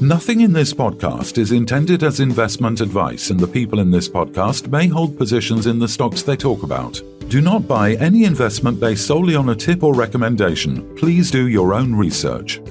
Nothing in this podcast is intended as investment advice, and the people in this podcast may hold positions in the stocks they talk about. Do not buy any investment based solely on a tip or recommendation. Please do your own research.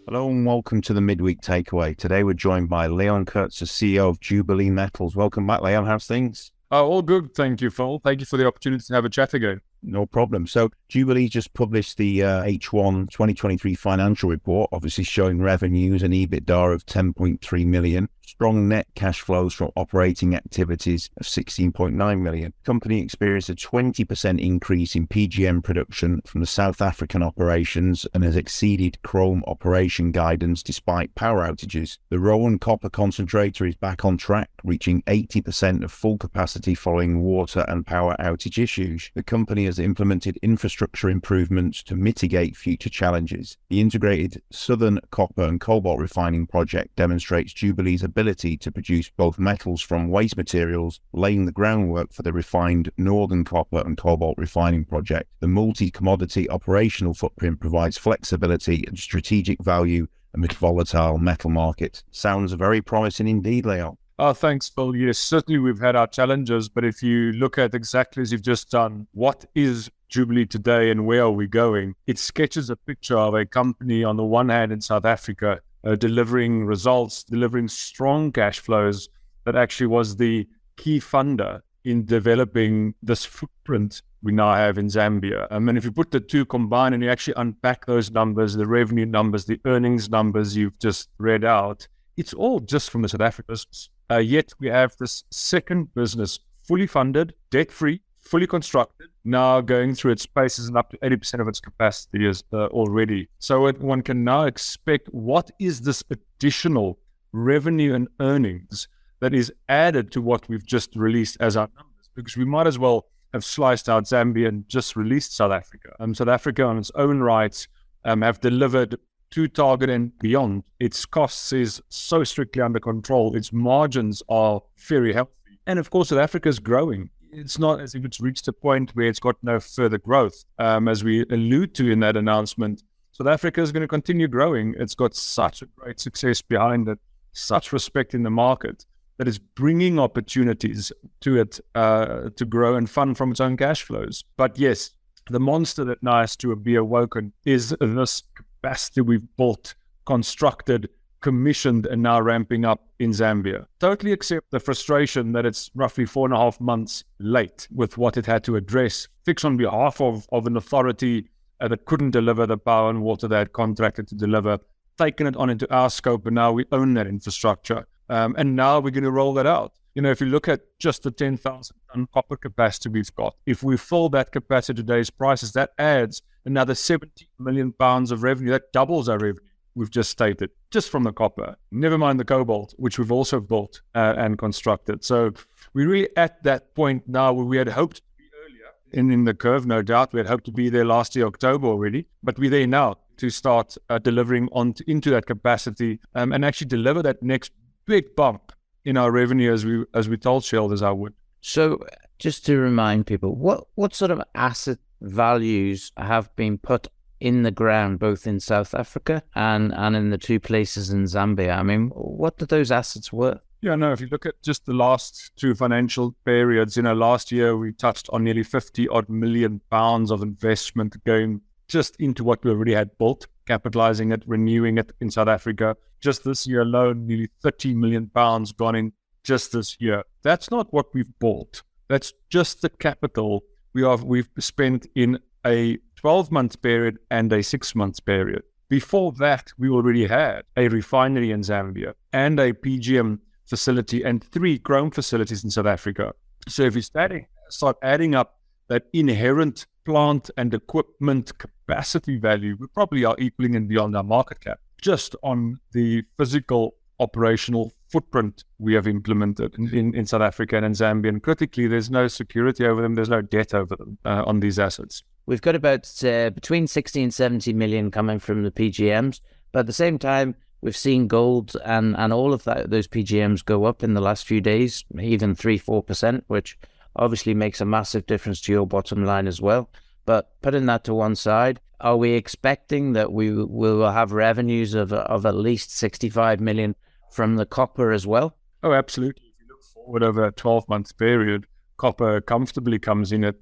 Hello and welcome to the Midweek Takeaway. Today we're joined by Leon Coetzer, CEO of Jubilee Metals. Welcome back, Leon. How's things? All good, thank you, Phil. Thank you for the opportunity to have a chat again. No problem. So Jubilee just published the H1 2023 financial report, obviously showing revenues and EBITDA of 10.3 million, strong net cash flows from operating activities of 16.9 million. The company experienced a 20% increase in PGM production from the South African operations and has exceeded chrome operation guidance despite power outages. The Rowan copper concentrator is back on track, reaching 80% of full capacity following water and power outage issues. The company has implemented infrastructure improvements to mitigate future challenges. The integrated Southern Copper and Cobalt refining project demonstrates Jubilee's ability to produce both metals from waste materials, laying the groundwork for the refined Northern Copper and Cobalt refining project. The multi-commodity operational footprint provides flexibility and strategic value amid volatile metal markets. Sounds very promising indeed, Leon. Thanks, Phil. Yes, certainly we've had our challenges, but if you look at exactly as you've just done, what is Jubilee today and where are we going? It sketches a picture of a company on the one hand in South Africa, delivering results, delivering strong cash flows that actually was the key funder in developing this footprint we now have in Zambia. And if you put the two combined and you actually unpack those numbers, the revenue numbers, the earnings numbers you've just read out, it's all just from the South African business. Yet we have this second business, fully funded, debt-free, fully constructed, now going through its paces and up to 80% of its capacity is already. So one can now expect what is this additional revenue and earnings that is added to what we've just released as our numbers, because we might as well have sliced out Zambia and just released South Africa. South Africa on its own rights have delivered to target and beyond. Its costs is so strictly under control. Its margins are very healthy. And of course, South Africa is growing. It's not as if it's reached a point where it's got no further growth. As we allude to in that announcement, South Africa is going to continue growing. It's got such a great success behind it, such respect in the market, that is bringing opportunities to it to grow and fund from its own cash flows. But yes, the monster that now has to be awoken is this capacity we've built, constructed, commissioned, and now ramping up in Zambia. Totally accept the frustration that it's roughly 4.5 months late with what it had to address, fix on behalf of an authority that couldn't deliver the power and water they had contracted to deliver, taken it on into our scope, and now we own that infrastructure. And now we're going to roll that out. You know, if you look at just the 10,000 ton copper capacity we've got, if we fill that capacity today's prices, that adds another 70 million pounds of revenue. That doubles our revenue we've just stated, just from the copper. Never mind the cobalt, which we've also built and constructed. So we're really at that point now where we had hoped to be earlier in the curve, no doubt. We had hoped to be there last year, October already, but we're there now to start delivering into that capacity and actually deliver that next big bump in our revenue as we told shareholders I would. So just to remind people, what sort of asset values have been put in the ground, both in South Africa and in the two places in Zambia? I mean, what do those assets worth? Yeah, no, if you look at just the last two financial periods, last year we touched on nearly 50 odd million pounds of investment going just into what we already had built, capitalizing it, renewing it in South Africa. Just this year alone, nearly 30 million pounds gone in just this year. That's not what we've bought. That's just the capital we've spent in a 12-month period and a 6-month period. Before that, we already had a refinery in Zambia and a PGM facility and 3 chrome facilities in South Africa. So if you start adding up that inherent plant and equipment capacity value, we probably are equaling and beyond our market cap just on the physical operational footprint we have implemented in South Africa and in Zambia. And critically, there's no security over them, there's no debt over them on these assets. We've got about between 60 and 70 million coming from the PGMs, but at the same time, we've seen gold and all of those PGMs go up in the last few days, even 3-4%, which obviously makes a massive difference to your bottom line as well. But putting that to one side, are we expecting that we will have revenues of at least 65 million from the copper as well? Oh, absolutely. If you look forward over a 12-month period, copper comfortably comes in at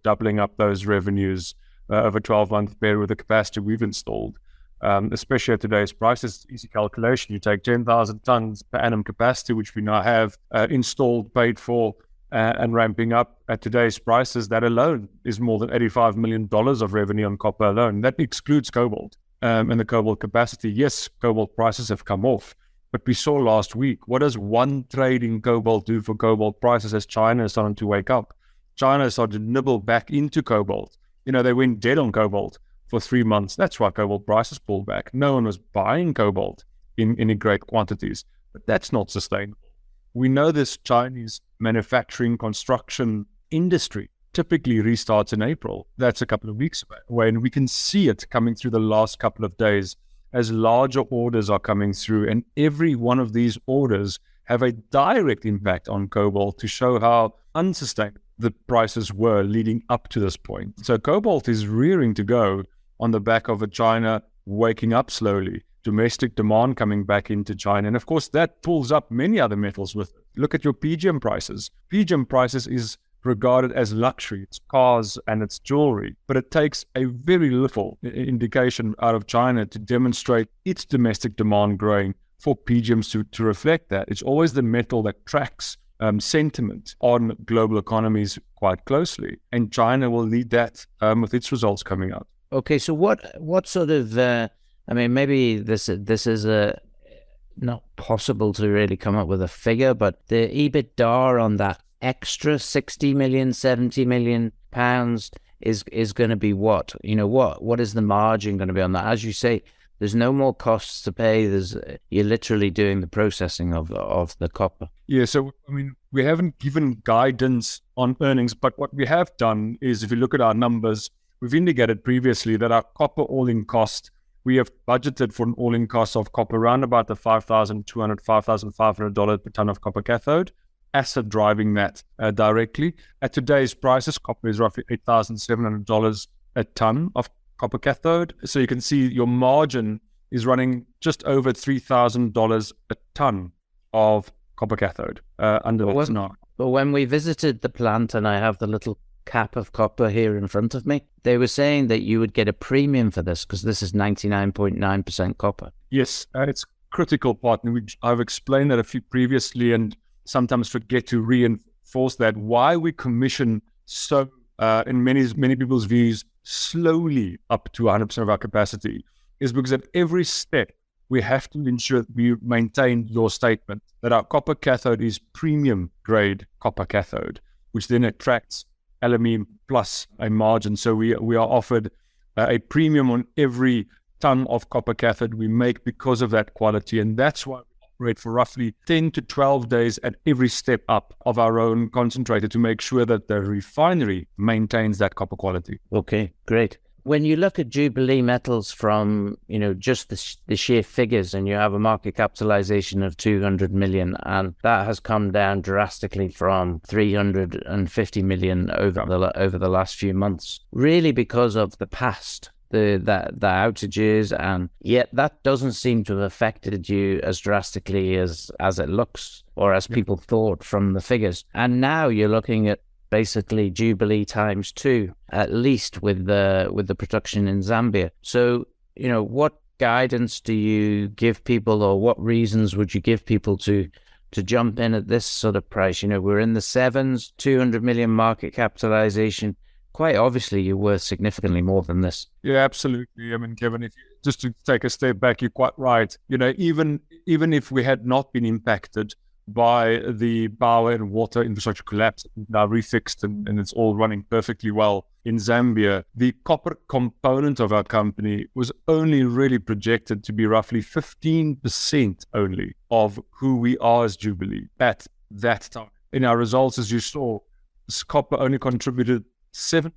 doubling up those revenues over a 12-month period with the capacity we've installed. Especially at today's prices, easy calculation. You take 10,000 tons per annum capacity, which we now have installed, paid for, and ramping up at today's prices. That alone is more than $85 million of revenue on copper alone. That excludes cobalt and the cobalt capacity. Yes, cobalt prices have come off, but we saw last week, what does one trade in cobalt do for cobalt prices as China is starting to wake up? China started to nibble back into cobalt. They went dead on cobalt for 3 months. That's why cobalt prices pulled back. No one was buying cobalt in any great quantities, but that's not sustainable. We know this Chinese manufacturing construction industry typically restarts in April. That's a couple of weeks away, and we can see it coming through the last couple of days as larger orders are coming through, and every one of these orders have a direct impact on cobalt to show how unsustainable the prices were leading up to this point. So cobalt is rearing to go on the back of a China waking up slowly, domestic demand coming back into China, and of course that pulls up many other metals with it. Look at your PGM prices. PGM prices is regarded as luxury. It's cars and it's jewelry, but it takes a very little indication out of China to demonstrate its domestic demand growing for PGMs to reflect that. It's always the metal that tracks sentiment on global economies quite closely, and China will lead that with its results coming out. Okay, so what sort of maybe this is not possible to really come up with a figure, but the EBITDA on that extra 60 million, 70 million pounds is going to be what? What is the margin going to be on that? As you say, there's no more costs to pay. You're literally doing the processing of the copper. Yeah, so we haven't given guidance on earnings, but what we have done is, if you look at our numbers, we've indicated previously that our copper all-in cost, we have budgeted for an all-in cost of copper around about the $5,200, $5,500 per ton of copper cathode. Acid driving that directly. At today's prices, copper is roughly $8,700 a ton of copper cathode. So you can see your margin is running just over $3,000 a ton of copper cathode under what's not. But when we visited the plant, and I have the little cap of copper here in front of me, they were saying that you would get a premium for this because this is 99.9% copper. Yes, it's critical part, and I've explained that a few previously, and sometimes forget to reinforce that. Why we commission so, in many people's views, slowly up to 100% of our capacity is because at every step we have to ensure that we maintain your statement that our copper cathode is premium grade copper cathode, which then attracts LME plus a margin. So we are offered a premium on every ton of copper cathode we make because of that quality, and that's why we operate for roughly 10 to 12 days at every step up of our own concentrator to make sure that the refinery maintains that copper quality. Okay, great. When you look at Jubilee Metals from, just the sheer figures, and you have a market capitalization of 200 million, and that has come down drastically from 350 million over the last few months, really because of the past, the outages, and yet that doesn't seem to have affected you as drastically as it looks, or as people thought from the figures. And now you're looking at basically Jubilee times 2, at least with the production in Zambia. So, what guidance do you give people, or what reasons would you give people to jump in at this sort of price? We're in the sevens, 200 million market capitalization. Quite obviously, you're worth significantly more than this. Yeah, absolutely. Kevin, just to take a step back, you're quite right. Even if we had not been impacted by the power and water infrastructure collapse, now refixed and it's all running perfectly well in Zambia, the copper component of our company was only really projected to be roughly 15% only of who we are as Jubilee at that time. In our results, as you saw, this copper only contributed 7%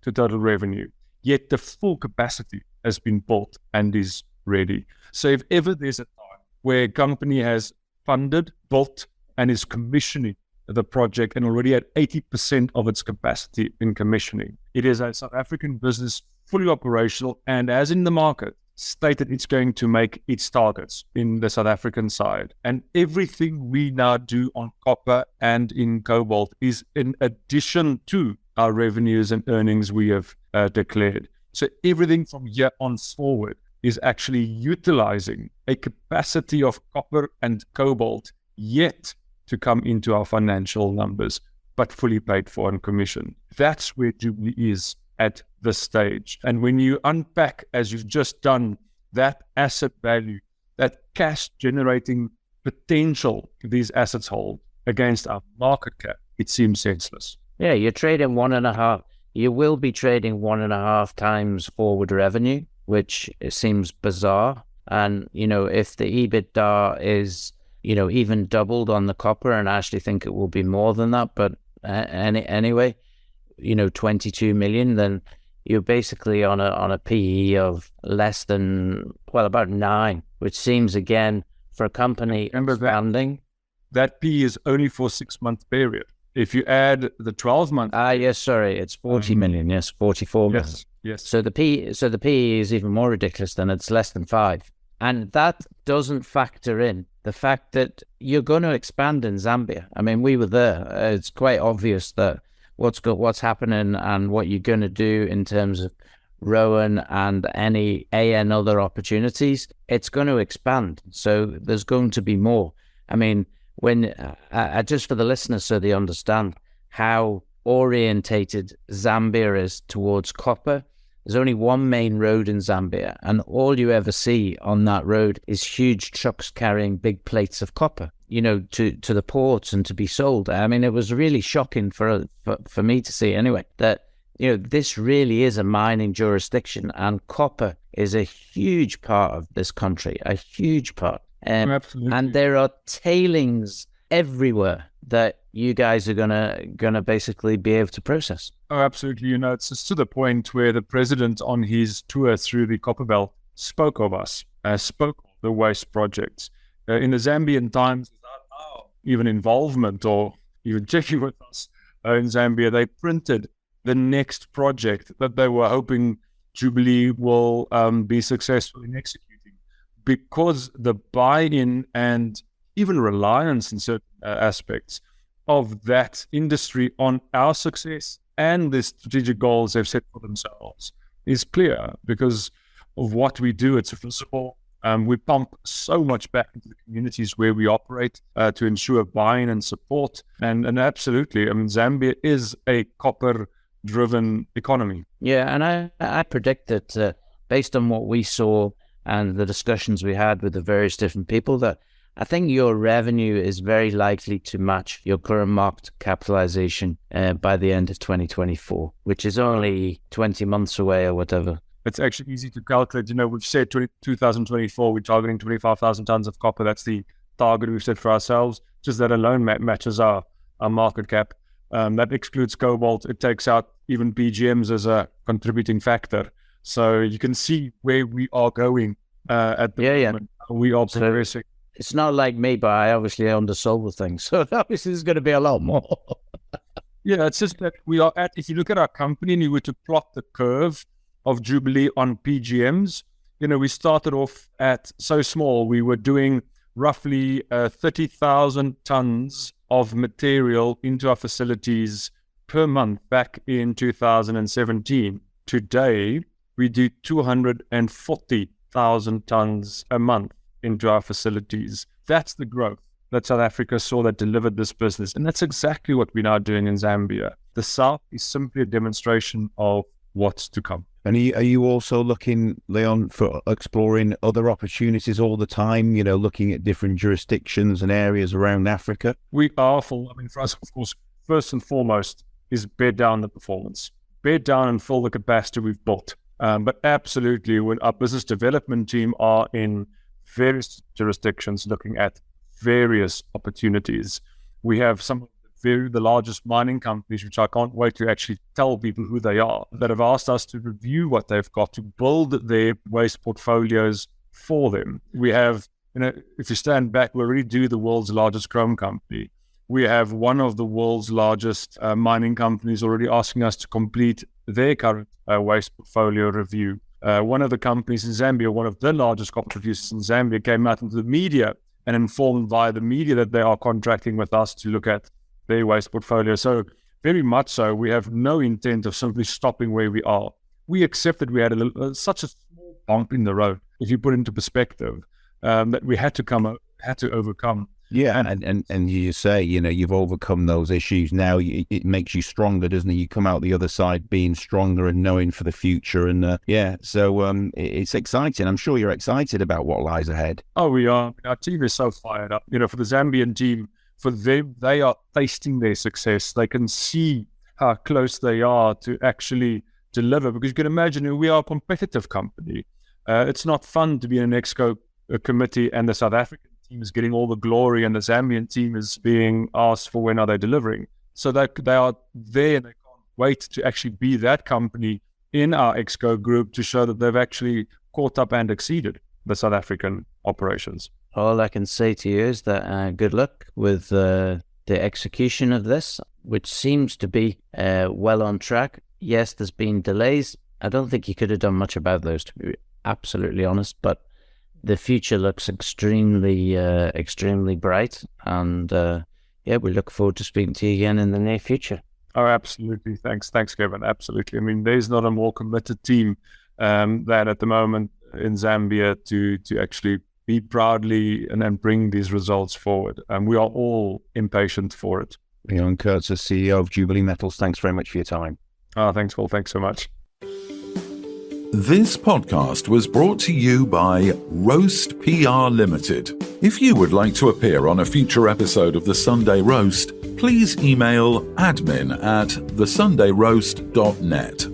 to total revenue, yet the full capacity has been built and is ready. So if ever there's a time where a company has funded, built, and is commissioning the project and already at 80% of its capacity in commissioning. It is a South African business, fully operational, and as in the market, stated it's going to make its targets in the South African side. And everything we now do on copper and in cobalt is in addition to our revenues and earnings we have declared. So everything from here on forward is actually utilizing a capacity of copper and cobalt yet to come into our financial numbers, but fully paid for and commissioned. That's where Jubilee is at this stage. And when you unpack, as you've just done, that asset value, that cash generating potential these assets hold against our market cap, it seems senseless. Yeah, you're trading 1.5. You will be trading 1.5 times forward revenue, which seems bizarre. And, if the EBITDA is, even doubled on the copper, and I actually think it will be more than that, but anyway, 22 million, then you're basically on a PE of less than, about 9, which seems, again, for a company expanding. That PE is only for a 6-month period. If you add the 12-month... yes, sorry, it's 40 million, yes, 44 million. Yes. So the PE is even more ridiculous than it's less than 5. And that doesn't factor in the fact that you're going to expand in Zambia. I mean, we were there. It's quite obvious that what's happening and what you're going to do in terms of Rowan and any other opportunities, it's going to expand. So there's going to be more. I mean, when just for the listeners so they understand how orientated Zambia is towards copper, there's only one main road in Zambia, and all you ever see on that road is huge trucks carrying big plates of copper, to the ports and to be sold. I mean, it was really shocking for me to see anyway, that, this really is a mining jurisdiction, and copper is a huge part of this country, a huge part. Absolutely. And there are tailings everywhere that you guys are gonna basically be able to process. Oh, absolutely. It's just to the point where the president on his tour through the Copper Belt spoke of us, spoke of the waste projects. In the Zambian times, without our even involvement or even checking with us in Zambia, they printed the next project that they were hoping Jubilee will be successful in executing, because the buy-in and even reliance in certain aspects of that industry on our success and the strategic goals they've set for themselves is clear because of what we do. It's visible. We pump so much back into the communities where we operate to ensure buy-in and support. And absolutely, I mean, Zambia is a copper-driven economy. Yeah, and I predict that based on what we saw and the discussions we had with the various different people, that I think your revenue is very likely to match your current market capitalization by the end of 2024, which is only 20 months away or whatever. It's actually easy to calculate. We've said 2024, we're targeting 25,000 tons of copper. That's the target we've set for ourselves. Just that alone matches our market cap. That excludes cobalt. It takes out even PGMs as a contributing factor. So you can see where we are going at the moment. We are progressing. It's not like me, but I obviously undersold the thing. So obviously there's going to be a lot more. Yeah, it's just that we are at, if you look at our company and you were to plot the curve of Jubilee on PGMs, we started off at so small. We were doing roughly 30,000 tons of material into our facilities per month back in 2017. Today, we do 240,000 tons a month into our facilities. That's the growth that South Africa saw that delivered this business. And that's exactly what we're now doing in Zambia. The South is simply a demonstration of what's to come. And are you also looking, Leon, for exploring other opportunities all the time, looking at different jurisdictions and areas around Africa? We are for us, of course, first and foremost is bed down the performance. Bed down and fill the capacity we've built. But absolutely, when our business development team are in various jurisdictions looking at various opportunities. We have some of the largest mining companies, which I can't wait to actually tell people who they are, that have asked us to review what they've got to build their waste portfolios for them. We have, if you stand back, we already do the world's largest chrome company. We have one of the world's largest mining companies already asking us to complete their current waste portfolio review. One of the companies in Zambia, one of the largest copper producers in Zambia, came out into the media and informed via the media that they are contracting with us to look at their waste portfolio. So very much so, we have no intent of simply stopping where we are. We accept that we had such a small bump in the road, if you put it into perspective, that we had to overcome. Yeah, and you say, you've overcome those issues. Now it makes you stronger, doesn't it? You come out the other side being stronger and knowing for the future. And so it's exciting. I'm sure you're excited about what lies ahead. Oh, we are. Our team is so fired up. For the Zambian team, for them, they are tasting their success. They can see how close they are to actually deliver, because you can imagine we are a competitive company. It's not fun to be in an Exco committee and the South African team is getting all the glory and the Zambian team is being asked for when are they delivering. So that they are there and they can't wait to actually be that company in our Exco group to show that they've actually caught up and exceeded the South African operations. All I can say to you is that good luck with the execution of this, which seems to be well on track. Yes, there's been delays. I don't think you could have done much about those, to be absolutely honest, but the future looks extremely bright. And we look forward to speaking to you again in the near future. Oh, absolutely. Thanks, Kevin. Absolutely. I mean, there's not a more committed team than at the moment in Zambia to actually be proudly and bring these results forward. And we are all impatient for it. Leon Coetzer, CEO of Jubilee Metals, thanks very much for your time. Thanks, Paul. Thanks so much. This podcast was brought to you by Roast PR Limited. If you would like to appear on a future episode of The Sunday Roast, please email admin@thesundayroast.net.